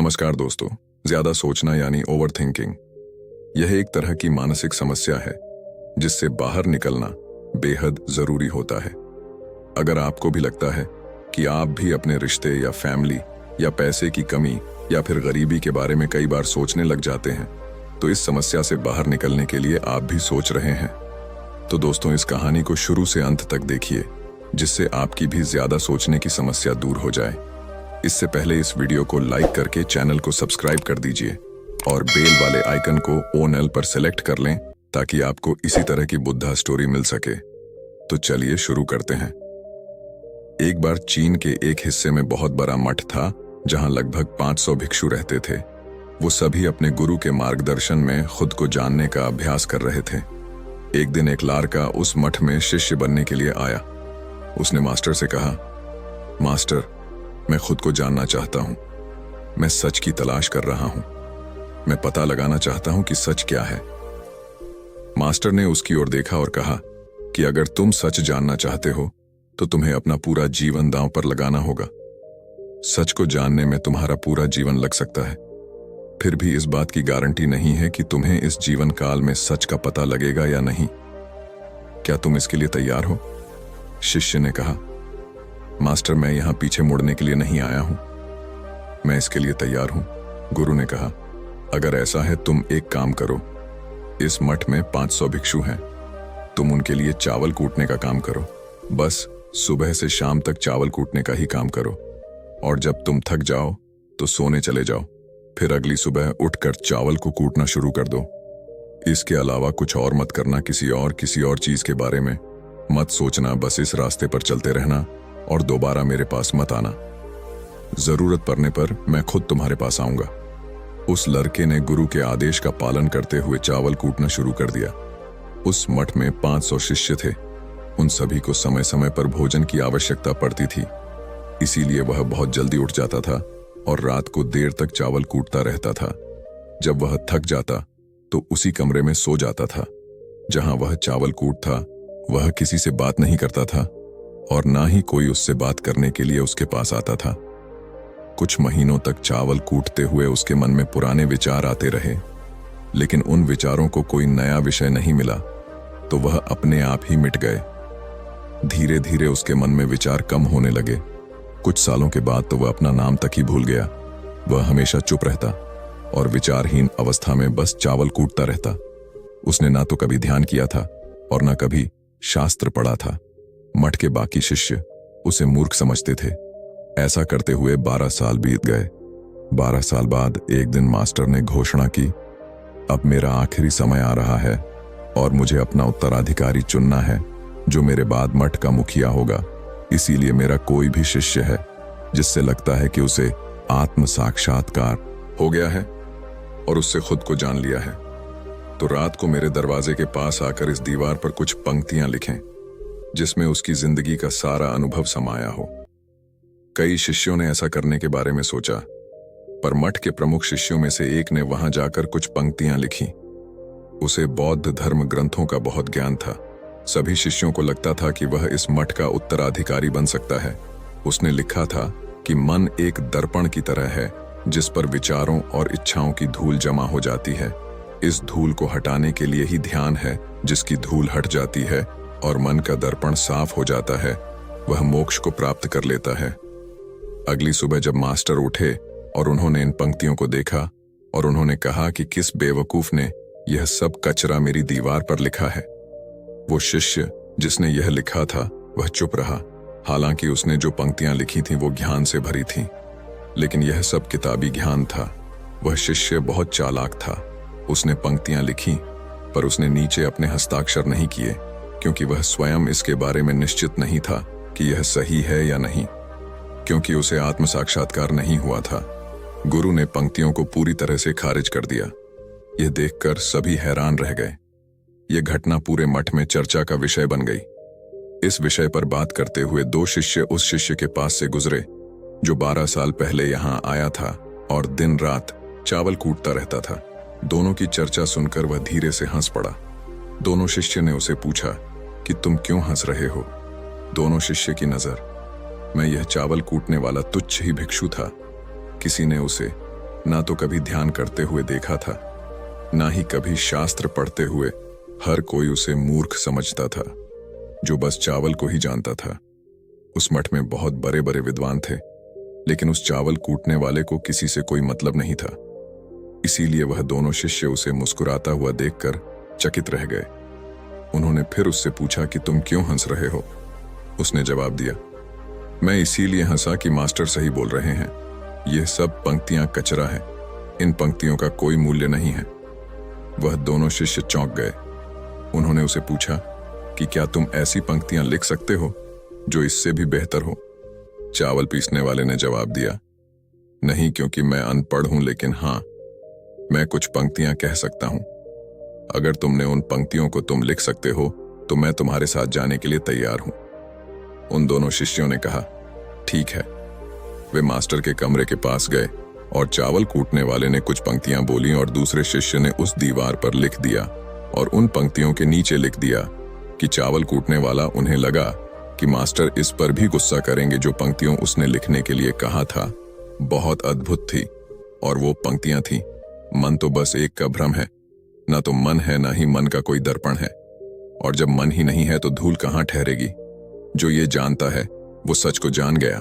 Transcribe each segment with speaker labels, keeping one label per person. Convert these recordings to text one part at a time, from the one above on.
Speaker 1: नमस्कार दोस्तों। ज्यादा सोचना यानी ओवर थिंकिंग, यह एक तरह की मानसिक समस्या है जिससे बाहर निकलना बेहद जरूरी होता है। अगर आपको भी लगता है कि आप भी अपने रिश्ते या फैमिली या पैसे की कमी या फिर गरीबी के बारे में कई बार सोचने लग जाते हैं, तो इस समस्या से बाहर निकलने के लिए आप भी सोच रहे हैं। तो दोस्तों, इस कहानी को शुरू से अंत तक देखिए, जिससे आपकी भी ज्यादा सोचने की समस्या दूर हो जाए। इससे पहले इस वीडियो को लाइक करके चैनल को सब्सक्राइब कर दीजिए और बेल वाले आइकन को ऑन एल पर सेलेक्ट कर लें ताकि आपको इसी तरह की बुद्धा स्टोरी मिल सके। तो चलिए शुरू करते हैं। एक बार चीन के एक हिस्से में बहुत बड़ा मठ था जहां लगभग 500 भिक्षु रहते थे। वो सभी अपने गुरु के मार्गदर्शन में खुद को जानने का अभ्यास कर रहे थे। एक दिन एक लड़का उस मठ में शिष्य बनने के लिए आया। उसने मास्टर से कहा, मास्टर, मैं खुद को जानना चाहता हूं। मैं सच की तलाश कर रहा हूं। मैं पता लगाना चाहता हूं कि सच क्या है। मास्टर ने उसकी ओर देखा और कहा कि अगर तुम सच जानना चाहते हो तो तुम्हें अपना पूरा जीवन दांव पर लगाना होगा। सच को जानने में तुम्हारा पूरा जीवन लग सकता है, फिर भी इस बात की गारंटी नहीं है कि तुम्हें इस जीवन काल में सच का पता लगेगा या नहीं। क्या तुम इसके लिए तैयार हो? शिष्य ने कहा, मास्टर, मैं यहां पीछे मुड़ने के लिए नहीं आया हूं। मैं इसके लिए तैयार हूं। गुरु ने कहा, अगर ऐसा है तुम एक काम करो। इस मठ में 500 भिक्षु हैं। तुम उनके लिए चावल कूटने का काम करो। बस सुबह से शाम तक चावल कूटने का ही काम करो, और जब तुम थक जाओ तो सोने चले जाओ। फिर अगली सुबह उठकर चावल को कूटना शुरू कर दो। इसके अलावा कुछ और मत करना। किसी और चीज के बारे में मत सोचना। बस इस रास्ते पर चलते रहना और दोबारा मेरे पास मत आना। जरूरत पड़ने पर मैं खुद तुम्हारे पास आऊंगा। उस लड़के ने गुरु के आदेश का पालन करते हुए चावल कूटना शुरू कर दिया। उस मठ में 500 शिष्य थे। उन सभी को समय समय पर भोजन की आवश्यकता पड़ती थी, इसीलिए वह बहुत जल्दी उठ जाता था और रात को देर तक चावल कूटता रहता था। जब वह थक जाता तो उसी कमरे में सो जाता था जहां वह चावल कूटता। वह किसी से बात नहीं करता था और ना ही कोई उससे बात करने के लिए उसके पास आता था। कुछ महीनों तक चावल कूटते हुए उसके मन में पुराने विचार आते रहे, लेकिन उन विचारों को कोई नया विषय नहीं मिला, तो वह अपने आप ही मिट गए। धीरे धीरे उसके मन में विचार कम होने लगे। कुछ सालों के बाद तो वह अपना नाम तक ही भूल गया। वह हमेशा चुप रहता और विचारहीन अवस्था में बस चावल कूटता रहता। उसने ना तो कभी ध्यान किया था और ना कभी शास्त्र पढ़ा था। मठ के बाकी शिष्य उसे मूर्ख समझते थे। ऐसा करते हुए 12 साल बीत गए। 12 साल बाद एक दिन मास्टर ने घोषणा की, अब मेरा आखिरी समय आ रहा है और मुझे अपना उत्तराधिकारी चुनना है जो मेरे बाद मठ का मुखिया होगा। इसीलिए मेरा कोई भी शिष्य है जिससे लगता है कि उसे आत्म साक्षात्कार हो गया है और उससे खुद को जान लिया है, तो रात को मेरे दरवाजे के पास आकर इस दीवार पर कुछ पंक्तियां लिखें जिसमें उसकी जिंदगी का सारा अनुभव समाया हो। कई शिष्यों ने ऐसा करने के बारे में सोचा, पर मठ के प्रमुख शिष्यों में से एक ने वहां जाकर कुछ पंक्तियां लिखी। उसे बौद्ध धर्म ग्रंथों का बहुत ज्ञान था। सभी शिष्यों को लगता था कि वह इस मठ का उत्तराधिकारी बन सकता है। उसने लिखा था कि मन एक दर्पण की तरह है जिस पर विचारों और इच्छाओं की धूल जमा हो जाती है। इस धूल को हटाने के लिए ही ध्यान है, जिसकी धूल हट जाती है और मन का दर्पण साफ हो जाता है, वह मोक्ष को प्राप्त कर लेता है। अगली सुबह जब मास्टर उठे और उन्होंने इन पंक्तियों को देखा और उन्होंने कहा कि किस बेवकूफ ने यह सब कचरा मेरी दीवार पर लिखा है। वो शिष्य जिसने यह लिखा था वह चुप रहा। हालांकि उसने जो पंक्तियां लिखी थीं वो ज्ञान से भरी थीं, लेकिन यह सब किताबी ज्ञान था। वह शिष्य बहुत चालाक था। उसने पंक्तियां लिखी, पर उसने नीचे अपने हस्ताक्षर नहीं किए, क्योंकि वह स्वयं इसके बारे में निश्चित नहीं था कि यह सही है या नहीं, क्योंकि उसे आत्म साक्षात्कार नहीं हुआ था। गुरु ने पंक्तियों को पूरी तरह से खारिज कर दिया। यह देखकर सभी हैरान रह गए। यह घटना पूरे मठ में चर्चा का विषय बन गई। इस विषय पर बात करते हुए 2 शिष्य उस शिष्य के पास से गुजरे जो 12 साल पहले यहां आया था और दिन रात चावल कूटता रहता था। दोनों की चर्चा सुनकर वह धीरे से हंस पड़ा। दोनों शिष्य ने उसे पूछा कि तुम क्यों हंस रहे हो? दोनों शिष्य की नजर मैं यह चावल कूटने वाला तुच्छ ही भिक्षु था। किसी ने उसे ना तो कभी ध्यान करते हुए देखा था, ना ही कभी शास्त्र पढ़ते हुए। हर कोई उसे मूर्ख समझता था, जो बस चावल को ही जानता था। उस मठ में बहुत बड़े बड़े विद्वान थे, लेकिन उस चावल कूटने वाले को किसी से कोई मतलब नहीं था। इसीलिए वह दोनों शिष्य उसे मुस्कुराता हुआ देखकर चकित रह गए। उन्होंने फिर उससे पूछा कि तुम क्यों हंस रहे हो? उसने जवाब दिया, मैं इसीलिए हंसा कि मास्टर सही बोल रहे हैं। यह सब पंक्तियां कचरा है, इन पंक्तियों का कोई मूल्य नहीं है। वह दोनों शिष्य चौंक गए। उन्होंने उसे पूछा कि क्या तुम ऐसी पंक्तियां लिख सकते हो जो इससे भी बेहतर हो? चावल पीसने वाले ने जवाब दिया, नहीं, क्योंकि मैं अनपढ़ हूं, लेकिन हाँ, मैं कुछ पंक्तियां कह सकता हूं। अगर तुमने उन पंक्तियों को तुम लिख सकते हो तो मैं तुम्हारे साथ जाने के लिए तैयार हूं। उन दोनों शिष्यों ने कहा, ठीक है। वे मास्टर के कमरे के पास गए और चावल कूटने वाले ने कुछ पंक्तियां बोली और दूसरे शिष्य ने उस दीवार पर लिख दिया और उन पंक्तियों के नीचे लिख दिया कि चावल कूटने वाला, उन्हें लगा कि मास्टर इस पर भी गुस्सा करेंगे। जो पंक्तियों उसने लिखने के लिए कहा था बहुत अद्भुत थी, और वो पंक्तियां थी, मन तो बस एक का भ्रम है, ना तो मन है ना ही मन का कोई दर्पण है, और जब मन ही नहीं है तो धूल कहां ठहरेगी। जो ये जानता है वो सच को जान गया।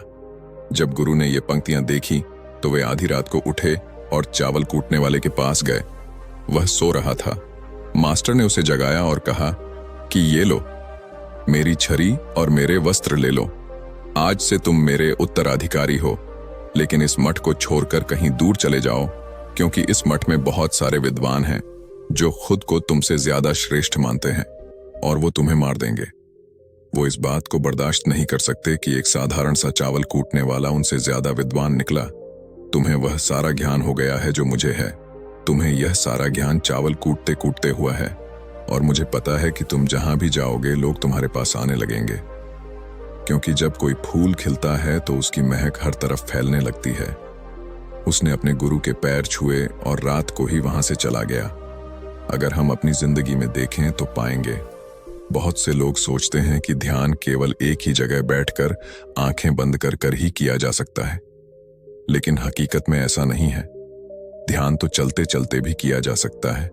Speaker 1: जब गुरु ने ये पंक्तियां देखी तो वे आधी रात को उठे और चावल कूटने वाले के पास गए। वह सो रहा था। मास्टर ने उसे जगाया और कहा कि ये लो, मेरी छड़ी और मेरे वस्त्र ले लो। आज से तुम मेरे उत्तराधिकारी हो, लेकिन इस मठ को छोड़कर कहीं दूर चले जाओ, क्योंकि इस मठ में बहुत सारे विद्वान हैं जो खुद को तुमसे ज्यादा श्रेष्ठ मानते हैं और वो तुम्हें मार देंगे। वो इस बात को बर्दाश्त नहीं कर सकते कि एक साधारण सा चावल कूटने वाला उनसे ज्यादा विद्वान निकला। तुम्हें वह सारा ज्ञान हो गया है जो मुझे है। तुम्हें यह सारा ज्ञान चावल कूटते कूटते हुआ है, और मुझे पता है कि तुम जहां भी जाओगे लोग तुम्हारे पास आने लगेंगे, क्योंकि जब कोई फूल खिलता है तो उसकी महक हर तरफ फैलने लगती है। उसने अपने गुरु के पैर छुए और रात को ही वहां से चला गया। अगर हम अपनी जिंदगी में देखें तो पाएंगे बहुत से लोग सोचते हैं कि ध्यान केवल एक ही जगह बैठकर आंखें बंद कर कर ही किया जा सकता है, लेकिन हकीकत में ऐसा नहीं है। ध्यान तो चलते चलते भी किया जा सकता है।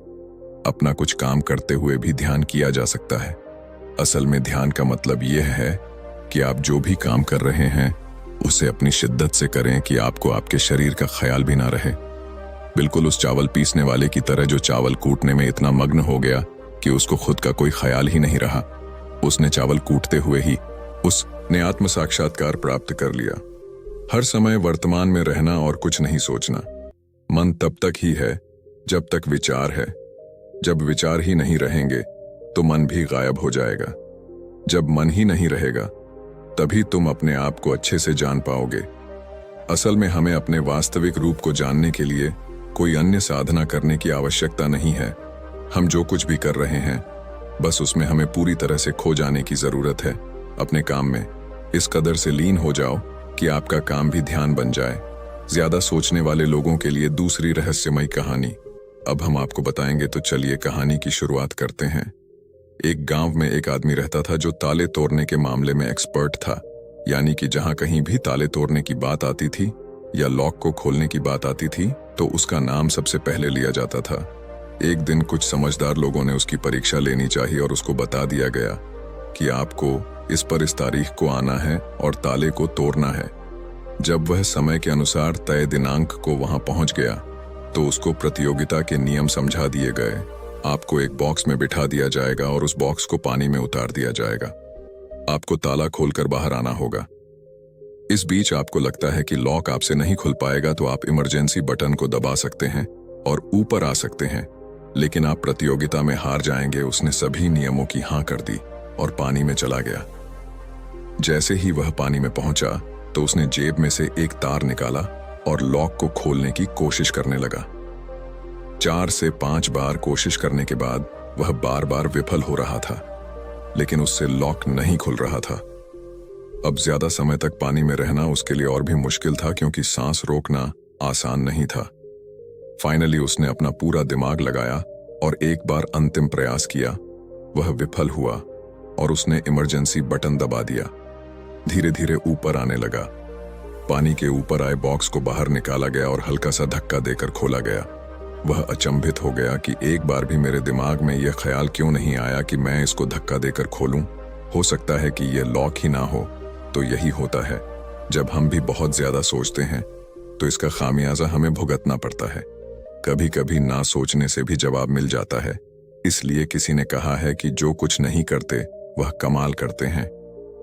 Speaker 1: अपना कुछ काम करते हुए भी ध्यान किया जा सकता है। असल में ध्यान का मतलब यह है कि आप जो भी काम कर रहे हैं उसे अपनी शिद्दत से करें कि आपको आपके शरीर का ख्याल भी ना रहे। बिल्कुल उस चावल पीसने वाले की तरह जो चावल कूटने में इतना मग्न हो गया कि उसको खुद का कोई ख्याल ही नहीं रहा। उसने चावल कूटते हुए ही उसने आत्म साक्षात्कार प्राप्त कर लिया। हर समय वर्तमान में रहना और कुछ नहीं सोचना। मन तब तक ही है जब तक विचार है। जब विचार ही नहीं रहेंगे तो मन भी गायब हो जाएगा। जब मन ही नहीं रहेगा तभी तुम अपने आप को अच्छे से जान पाओगे। असल में हमें अपने वास्तविक रूप को जानने के लिए कोई अन्य साधना करने की आवश्यकता नहीं है। हम जो कुछ भी कर रहे हैं बस उसमें हमें पूरी तरह से खो जाने की जरूरत है। अपने काम में इस कदर से लीन हो जाओ कि आपका काम भी ध्यान बन जाए। ज्यादा सोचने वाले लोगों के लिए दूसरी रहस्यमयी कहानी अब हम आपको बताएंगे, तो चलिए कहानी की शुरुआत करते हैं। एक गांव में एक आदमी रहता था जो ताले तोड़ने के मामले में एक्सपर्ट था। यानी कि जहां कहीं भी ताले तोड़ने की बात आती थी या लॉक को खोलने की बात आती थी तो उसका नाम सबसे पहले लिया जाता था। एक दिन कुछ समझदार लोगों ने उसकी परीक्षा लेनी चाहिए और उसको बता दिया गया कि आपको इस तारीख को आना है और ताले को तोड़ना है। जब वह समय के अनुसार तय दिनांक को वहां पहुंच गया तो उसको प्रतियोगिता के नियम समझा दिए गए। आपको एक बॉक्स में बिठा दिया जाएगा और उस बॉक्स को पानी में उतार दिया जाएगा। आपको ताला खोलकर बाहर आना होगा। इस बीच आपको लगता है कि लॉक आपसे नहीं खुल पाएगा तो आप इमरजेंसी बटन को दबा सकते हैं और ऊपर आ सकते हैं, लेकिन आप प्रतियोगिता में हार जाएंगे। उसने सभी नियमों की हाँ कर दी और पानी में चला गया। जैसे ही वह पानी में पहुंचा तो उसने जेब में से एक तार निकाला और लॉक को खोलने की कोशिश करने लगा। 4 से 5 बार कोशिश करने के बाद वह बार बार विफल हो रहा था, लेकिन उससे लॉक नहीं खुल रहा था। अब ज्यादा समय तक पानी में रहना उसके लिए और भी मुश्किल था, क्योंकि सांस रोकना आसान नहीं था। फाइनली उसने अपना पूरा दिमाग लगाया और एक बार अंतिम प्रयास किया। वह विफल हुआ और उसने इमरजेंसी बटन दबा दिया। धीरे धीरे ऊपर आने लगा। पानी के ऊपर आए बॉक्स को बाहर निकाला गया और हल्का सा धक्का देकर खोला गया। वह अचंभित हो गया कि एक बार भी मेरे दिमाग में यह ख्याल क्यों नहीं आया कि मैं इसको धक्का देकर खोलूं। हो सकता है कि यह लॉक ही ना हो। तो यही होता है, जब हम भी बहुत ज्यादा सोचते हैं तो इसका खामियाजा हमें भुगतना पड़ता है। कभी कभी ना सोचने से भी जवाब मिल जाता है। इसलिए किसी ने कहा है कि जो कुछ नहीं करते वह कमाल करते हैं।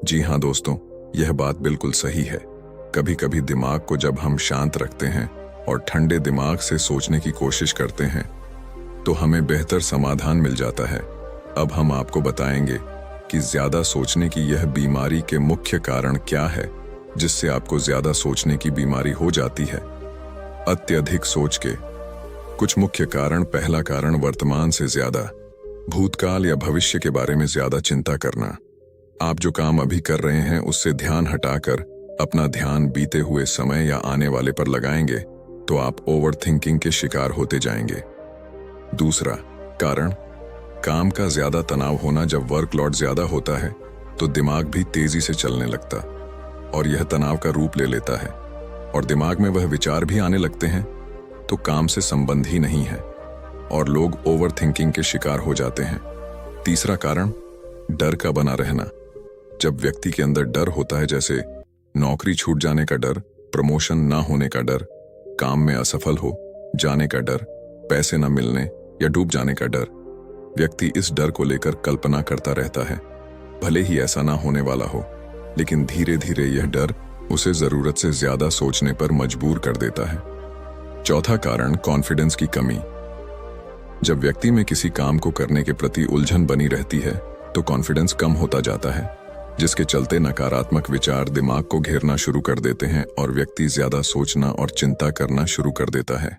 Speaker 1: जी हाँ दोस्तों, यह बात बिल्कुल सही है। कभी कभी दिमाग को जब हम शांत रखते हैं और ठंडे दिमाग से सोचने की कोशिश करते हैं तो हमें बेहतर समाधान मिल जाता है। अब हम आपको बताएंगे कि ज्यादा सोचने की यह बीमारी के मुख्य कारण क्या है, जिससे आपको ज्यादा सोचने की बीमारी हो जाती है। अत्यधिक सोच के कुछ मुख्य कारण। पहला कारण, वर्तमान से ज्यादा भूतकाल या भविष्य के बारे में ज्यादा चिंता करना। आप जो काम अभी कर रहे हैं उससे ध्यान हटाकर अपना ध्यान बीते हुए समय या आने वाले पर लगाएंगे तो आप ओवर थिंकिंग के शिकार होते जाएंगे। दूसरा कारण, काम का ज्यादा तनाव होना। जब वर्कलोड ज्यादा होता है तो दिमाग भी तेजी से चलने लगता और यह तनाव का रूप ले लेता है और दिमाग में वह विचार भी आने लगते हैं तो काम से संबंध ही नहीं है और लोग ओवर थिंकिंग के शिकार हो जाते हैं। तीसरा कारण, डर का बना रहना। जब व्यक्ति के अंदर डर होता है, जैसे नौकरी छूट जाने का डर, प्रमोशन ना होने का डर, काम में असफल हो जाने का डर, पैसे न मिलने या डूब जाने का डर, व्यक्ति इस डर को लेकर कल्पना करता रहता है। भले ही ऐसा ना होने वाला हो, लेकिन धीरे धीरे यह डर उसे जरूरत से ज्यादा सोचने पर मजबूर कर देता है। चौथा कारण, कॉन्फिडेंस की कमी। जब व्यक्ति में किसी काम को करने के प्रति उलझन बनी रहती है तो कॉन्फिडेंस कम होता जाता है, जिसके चलते नकारात्मक विचार दिमाग को घेरना शुरू कर देते हैं और व्यक्ति ज्यादा सोचना और चिंता करना शुरू कर देता है।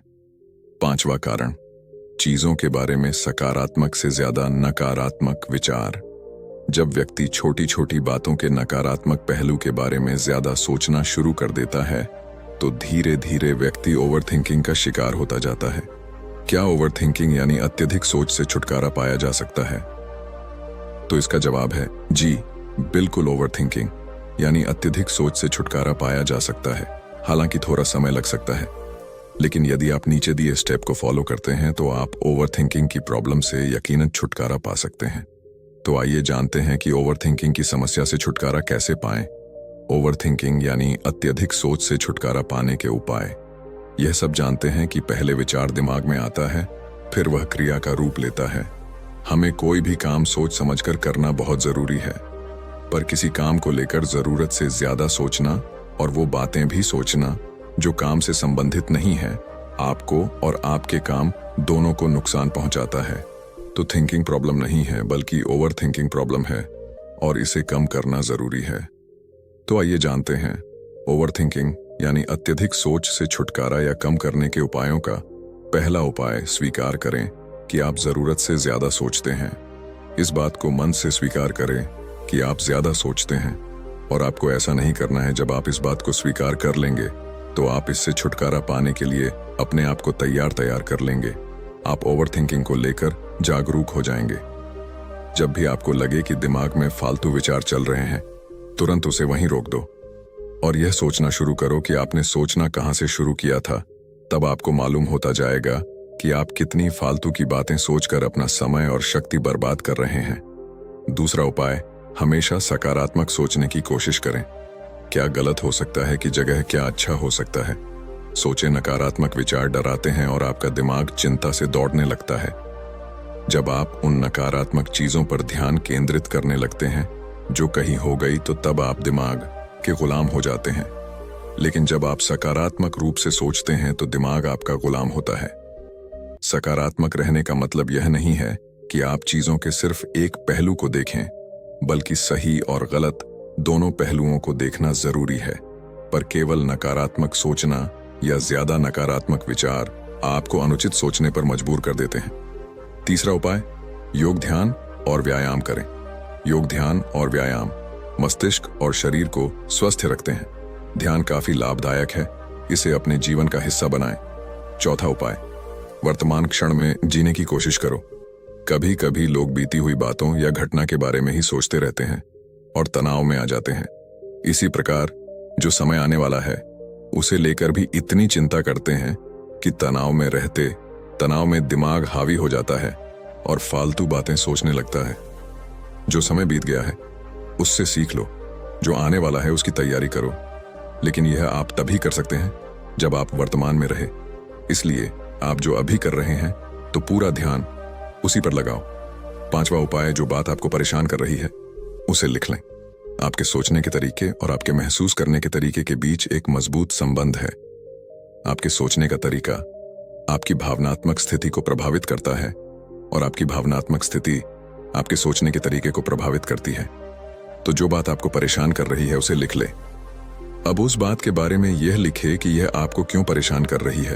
Speaker 1: पांचवा कारण, चीजों के बारे में सकारात्मक से ज्यादा नकारात्मक विचार। जब व्यक्ति छोटी छोटी बातों के नकारात्मक पहलू के बारे में ज्यादा सोचना शुरू कर देता है तो धीरे धीरे व्यक्ति ओवरथिंकिंग का शिकार होता जाता है। क्या ओवरथिंकिंग यानी अत्यधिक सोच से छुटकारा पाया जा सकता है? तो इसका जवाब है जी, बिल्कुल। ओवरथिंकिंग यानी अत्यधिक सोच से छुटकारा पाया जा सकता है, हालांकि थोड़ा समय लग सकता है। लेकिन यदि आप नीचे दिए स्टेप को फॉलो करते हैं तो आप ओवरथिंकिंग की प्रॉब्लम से यकीनन छुटकारा पा सकते हैं। तो आइए जानते हैं कि ओवरथिंकिंग की समस्या से छुटकारा कैसे पाएं। ओवरथिंकिंग यानी अत्यधिक सोच से छुटकारा पाने के उपाय। यह सब जानते हैं कि पहले विचार दिमाग में आता है, फिर वह क्रिया का रूप लेता है। हमें कोई भी काम सोच समझकर करना बहुत जरूरी है, पर किसी काम को लेकर जरूरत से ज्यादा सोचना और वो बातें भी सोचना जो काम से संबंधित नहीं है, आपको और आपके काम दोनों को नुकसान पहुंचाता है। तो थिंकिंग प्रॉब्लम नहीं है, बल्कि ओवर थिंकिंग प्रॉब्लम है और इसे कम करना जरूरी है। तो आइए जानते हैं ओवर थिंकिंग यानी अत्यधिक सोच से छुटकारा या कम करने के उपायों का। पहला उपाय, स्वीकार करें कि आप जरूरत से ज्यादा सोचते हैं। इस बात को मन से स्वीकार करें कि आप ज्यादा सोचते हैं और आपको ऐसा नहीं करना है। जब आप इस बात को स्वीकार कर लेंगे तो आप इससे छुटकारा पाने के लिए अपने आप को तैयार कर लेंगे। आप ओवरथिंकिंग को लेकर जागरूक हो जाएंगे। जब भी आपको लगे कि दिमाग में फालतू विचार चल रहे हैं, तुरंत उसे वहीं रोक दो और यह सोचना शुरू करो कि आपने सोचना कहां से शुरू किया था। तब आपको मालूम होता जाएगा कि आप कितनी फालतू की बातें सोचकर अपना समय और शक्ति बर्बाद कर रहे हैं। दूसरा उपाय, हमेशा सकारात्मक सोचने की कोशिश करें। क्या गलत हो सकता है की जगह क्या अच्छा हो सकता है। सोचे नकारात्मक विचार डराते हैं और आपका दिमाग चिंता से दौड़ने लगता है। जब आप उन नकारात्मक चीजों पर ध्यान केंद्रित करने लगते हैं जो कहीं हो गई, तो तब आप दिमाग के गुलाम हो जाते हैं। लेकिन जब आप सकारात्मक रूप से सोचते हैं तो दिमाग आपका गुलाम होता है। सकारात्मक रहने का मतलब यह नहीं है कि आप चीजों के सिर्फ एक पहलू को देखें, बल्कि सही और गलत दोनों पहलुओं को देखना जरूरी है। पर केवल नकारात्मक सोचना या ज्यादा नकारात्मक विचार आपको अनुचित सोचने पर मजबूर कर देते हैं। तीसरा उपाय, योग, ध्यान और व्यायाम करें। योग, ध्यान और व्यायाम मस्तिष्क और शरीर को स्वस्थ रखते हैं। ध्यान काफी लाभदायक है, इसे अपने जीवन का हिस्सा बनाएं। चौथा उपाय, वर्तमान क्षण में जीने की कोशिश करो। कभी कभी लोग बीती हुई बातों या घटना के बारे में ही सोचते रहते हैं और तनाव में आ जाते हैं। इसी प्रकार जो समय आने वाला है उसे लेकर भी इतनी चिंता करते हैं कि तनाव में दिमाग हावी हो जाता है और फालतू बातें सोचने लगता है। जो समय बीत गया है उससे सीख लो, जो आने वाला है उसकी तैयारी करो, लेकिन यह आप तभी कर सकते हैं जब आप वर्तमान में रहे। इसलिए आप जो अभी कर रहे हैं तो पूरा ध्यान उसी पर लगाओ। 5वां उपाय, जो बात आपको परेशान कर रही है उसे लिख लें। आपके सोचने के तरीके और आपके महसूस करने के तरीके के बीच एक मजबूत संबंध है। आपके सोचने का तरीका आपकी भावनात्मक स्थिति को प्रभावित करता है और आपकी भावनात्मक स्थिति आपके सोचने के तरीके को प्रभावित करती है। तो जो बात आपको परेशान कर रही है उसे लिख ले। अब उस बात के बारे में यह लिखे कि यह आपको क्यों परेशान कर रही है।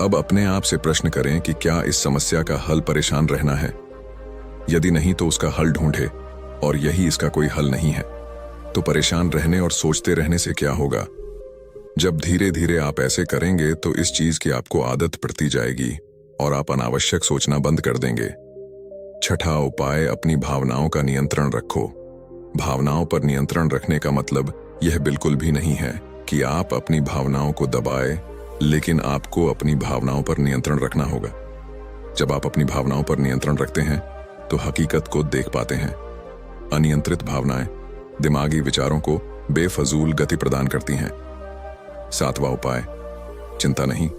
Speaker 1: अब अपने आप से प्रश्न करें कि क्या इस समस्या का हल परेशान रहना है। यदि नहीं तो उसका हल ढूंढे, और यही इसका कोई हल नहीं है तो परेशान रहने और सोचते रहने से क्या होगा। जब धीरे धीरे आप ऐसे करेंगे तो इस चीज की आपको आदत पड़ती जाएगी और आप अनावश्यक सोचना बंद कर देंगे। छठा उपाय, अपनी भावनाओं का नियंत्रण रखो। भावनाओं पर नियंत्रण रखने का मतलब यह बिल्कुल भी नहीं है कि आप अपनी भावनाओं को दबाएं, लेकिन आपको अपनी भावनाओं पर नियंत्रण रखना होगा। जब आप अपनी भावनाओं पर नियंत्रण रखते हैं तो हकीकत को देख पाते हैं। अनियंत्रित भावनाएं दिमागी विचारों को बेफजूल गति प्रदान करती हैं। 7वां उपाय, चिंता नहीं,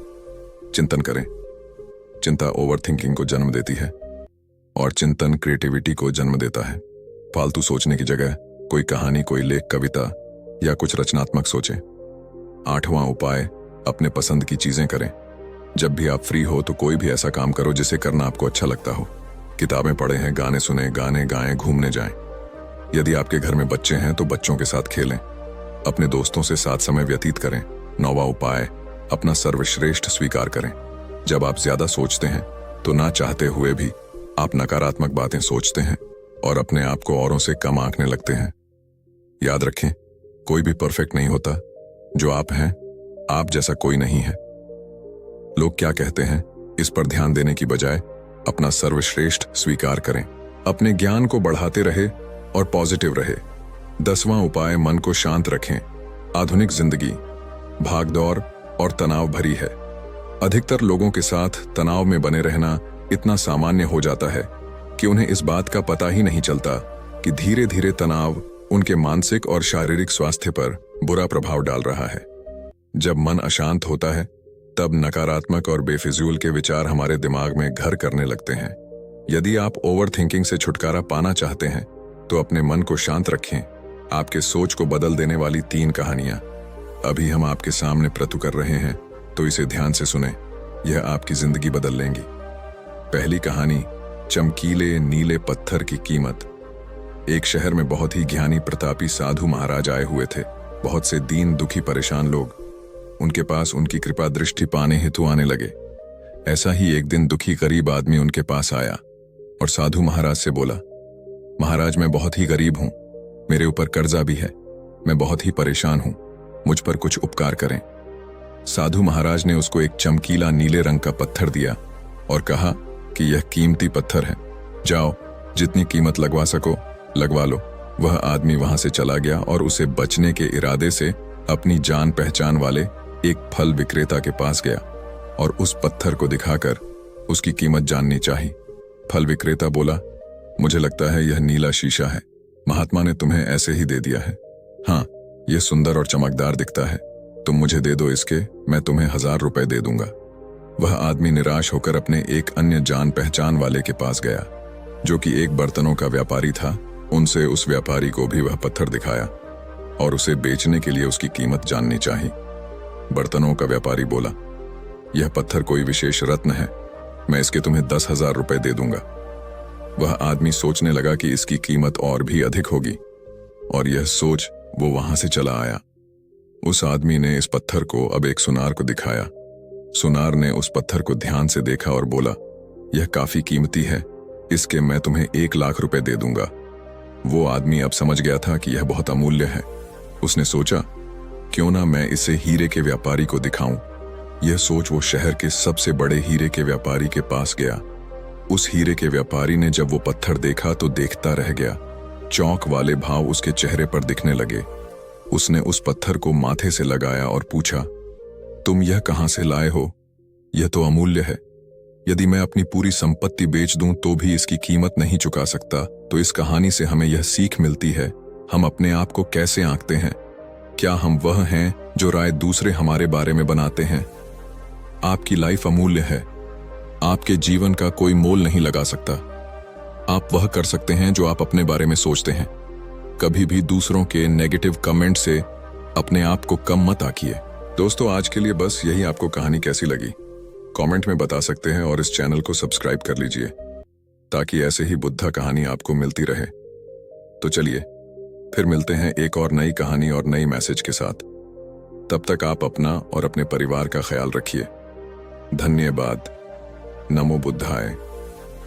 Speaker 1: चिंतन करें। चिंता ओवरथिंकिंग को जन्म देती है और चिंतन क्रिएटिविटी को जन्म देता है। फालतू सोचने की जगह कोई कहानी, कोई लेख, कविता या कुछ रचनात्मक सोचें। 8वां उपाय, अपने पसंद की चीजें करें। जब भी आप फ्री हो तो कोई भी ऐसा काम करो जिसे करना आपको अच्छा लगता हो। किताबें पढ़ें, गाने सुने, गाने गाएं, घूमने जाएं। यदि आपके घर में बच्चे हैं तो बच्चों के साथ खेलें, अपने दोस्तों से साथ समय व्यतीत करें। 9वां उपाय, अपना सर्वश्रेष्ठ स्वीकार करें। जब आप ज्यादा सोचते हैं तो ना चाहते हुए भी आप नकारात्मक बातें सोचते हैं और अपने आप को औरों से कम आंकने लगते हैं। याद रखें, कोई भी परफेक्ट नहीं होता। जो आप हैं, आप जैसा कोई नहीं है। लोग क्या कहते हैं इस पर ध्यान देने की बजाय अपना सर्वश्रेष्ठ स्वीकार करें। अपने ज्ञान को बढ़ाते रहे और पॉजिटिव रहे। 10वां उपाय, मन को शांत रखें। आधुनिक जिंदगी भागदौड़ और तनाव भरी है। अधिकतर लोगों के साथ तनाव में बने रहना इतना सामान्य हो जाता है कि उन्हें इस बात का पता ही नहीं चलता कि धीरे धीरे तनाव उनके मानसिक और शारीरिक स्वास्थ्य पर बुरा प्रभाव डाल रहा है। जब मन अशांत होता है तब नकारात्मक और बेफिजूल के विचार हमारे दिमाग में घर करने लगते हैं। यदि आप ओवरथिंकिंग से छुटकारा पाना चाहते हैं तो अपने मन को शांत रखें। आपके सोच को बदल देने वाली 3 कहानियां अभी हम आपके सामने प्रस्तुत कर रहे हैं, तो इसे ध्यान से सुने। यह आपकी जिंदगी बदल लेंगी। पहली कहानी, चमकीले नीले पत्थर की कीमत। एक शहर में बहुत ही ज्ञानी प्रतापी साधु महाराज आए हुए थे। बहुत से दीन दुखी परेशान लोग उनके पास उनकी कृपा दृष्टि पाने हेतु आने लगे। ऐसा ही एक दिन दुखी गरीब आदमी उनके पास आया और साधु महाराज से बोला, महाराज, मैं बहुत ही गरीब हूं, मेरे ऊपर कर्जा भी है, मैं बहुत ही परेशान हूं, मुझ पर कुछ उपकार करें। साधु महाराज ने उसको एक चमकीला नीले रंग का पत्थर दिया और कहा कि यह कीमती पत्थर है, जाओ जितनी कीमत लगवा सको लगवा लो। वह आदमी वहां से चला गया और उसे बचने के इरादे से अपनी जान पहचान वाले एक फल विक्रेता के पास गया और उस पत्थर को दिखाकर उसकी कीमत जाननी चाहिए। फल विक्रेता बोला, मुझे लगता है यह नीला शीशा है, महात्मा ने तुम्हें ऐसे ही दे दिया है। हाँ, यह सुंदर और चमकदार दिखता है, तुम मुझे दे दो इसके, मैं तुम्हें 1000 रुपए दे दूंगा। वह आदमी निराश होकर अपने एक अन्य जान पहचान वाले के पास गया जो कि एक बर्तनों का व्यापारी था। उनसे उस व्यापारी को भी वह पत्थर दिखाया और उसे बेचने के लिए उसकी कीमत जाननी चाहिए। बर्तनों का व्यापारी बोला, यह पत्थर कोई विशेष रत्न है, मैं इसके तुम्हें 10,000 रुपए दे दूंगा। वह आदमी सोचने लगा कि इसकी कीमत और भी अधिक होगी और यह सोच वो वहां से चला आया। उस आदमी ने इस पत्थर को अब एक सुनार को दिखाया। सुनार ने उस पत्थर को ध्यान से देखा और बोला, यह काफी कीमती है, इसके मैं तुम्हें 1 लाख रुपए दे दूंगा। वो आदमी अब समझ गया था कि यह बहुत अमूल्य है। उसने सोचा, क्यों ना मैं इसे हीरे के व्यापारी को दिखाऊं। यह सोच वो शहर के सबसे बड़े हीरे के व्यापारी के पास गया। उस हीरे के व्यापारी ने जब वो पत्थर देखा तो देखता रह गया। चौंक वाले भाव उसके चेहरे पर दिखने लगे। उसने उस पत्थर को माथे से लगाया और पूछा, तुम यह कहां से लाए हो? यह तो अमूल्य है। यदि मैं अपनी पूरी संपत्ति बेच दूं तो भी इसकी कीमत नहीं चुका सकता। तो इस कहानी से हमें यह सीख मिलती है, हम अपने आप को कैसे आंकते हैं। क्या हम वह हैं जो राय दूसरे हमारे बारे में बनाते हैं? आपकी लाइफ अमूल्य है। आपके जीवन का कोई मोल नहीं लगा सकता। आप वह कर सकते हैं जो आप अपने बारे में सोचते हैं। कभी भी दूसरों के नेगेटिव कमेंट से अपने आप को कम मत आंकिए। दोस्तों, आज के लिए बस यही। आपको कहानी कैसी लगी कमेंट में बता सकते हैं और इस चैनल को सब्सक्राइब कर लीजिए ताकि ऐसे ही बुद्धा कहानी आपको मिलती रहे। तो चलिए फिर मिलते हैं एक और नई कहानी और नई मैसेज के साथ। तब तक आप अपना और अपने परिवार का ख्याल रखिए। धन्यवाद। नमो बुद्धाय।